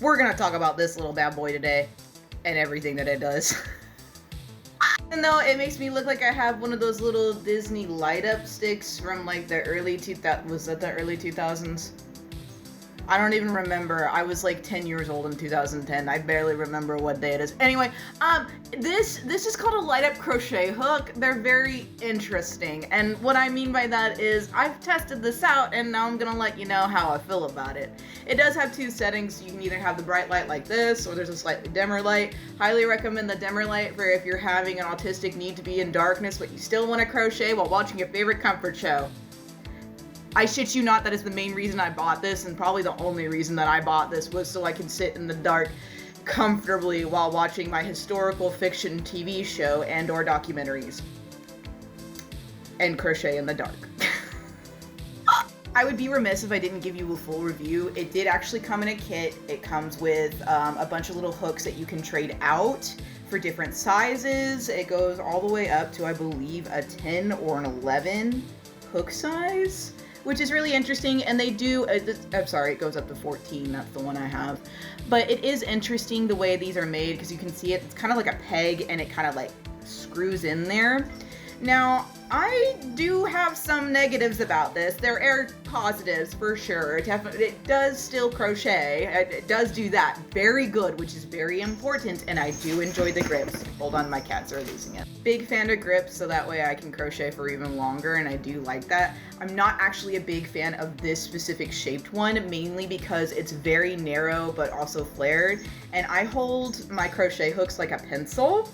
we're gonna talk about this little bad boy today and everything that it does. Even though it makes me look like I have one of those little Disney light up sticks from like the early 2000s. Was that the early 2000s? I don't even remember. I was like 10 years old in 2010. I barely remember what day it is. Anyway, this is called a light up crochet hook. They're very interesting. And what I mean by that is I've tested this out and now I'm gonna let you know how I feel about it. It does have two settings. You can either have the bright light like this or there's a slightly dimmer light. Highly recommend the dimmer light for if you're having an autistic need to be in darkness but you still want to crochet while watching your favorite comfort show. I shit you not, that is the main reason I bought this, and probably the only reason that I bought this was so I can sit in the dark comfortably while watching my historical fiction TV show and or documentaries. And crochet in the dark. I would be remiss if I didn't give you a full review. It did actually come in a kit. It comes with a bunch of little hooks that you can trade out for different sizes. It goes all the way up to, I believe, a 10 or an 11 hook size, which is really interesting. And they do, I'm sorry, it goes up to 14, that's the one I have. But it is interesting the way these are made, because you can see it's kind of like a peg and it kind of like screws in there. Now, I do have some negatives about this. There are positives for sure. It does still crochet. It does do that very good, which is very important, and I do enjoy the grips. Hold on, my cats are losing it. Big fan of grips, so that way I can crochet for even longer, and I do like that. I'm not actually a big fan of this specific shaped one, mainly because it's very narrow but also flared, and I hold my crochet hooks like a pencil.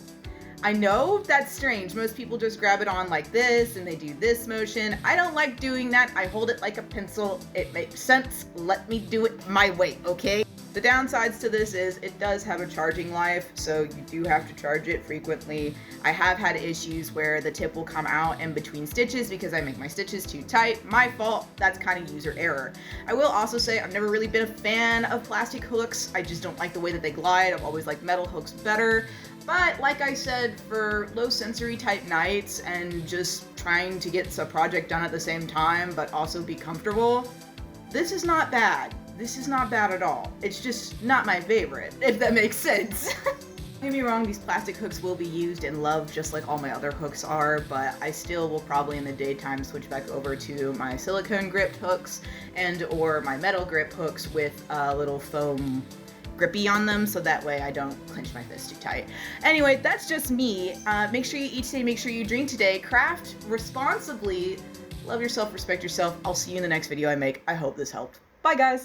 I know that's strange. Most people just grab it on like this and they do this motion. I don't like doing that. I hold it like a pencil. It makes sense. Let me do it my way, okay? The downsides to this is it does have a charging life, so you do have to charge it frequently. I have had issues where the tip will come out in between stitches because I make my stitches too tight. My fault. That's kind of user error. I will also say I've never really been a fan of plastic hooks. I just don't like the way that they glide. I've always liked metal hooks better. But like I said, for low sensory type nights and just trying to get a project done at the same time but also be comfortable, this is not bad. This is not bad at all. It's just not my favorite, if that makes sense. Don't get me wrong, these plastic hooks will be used and loved just like all my other hooks are, but I still will probably in the daytime switch back over to my silicone gripped hooks and or my metal grip hooks with a little foam grippy on them, so that way I don't clench my fist too tight. Anyway, that's just me. Make sure you eat today, make sure you drink today, craft responsibly, love yourself, respect yourself. I'll see you in the next video I make. I hope this helped. Bye guys!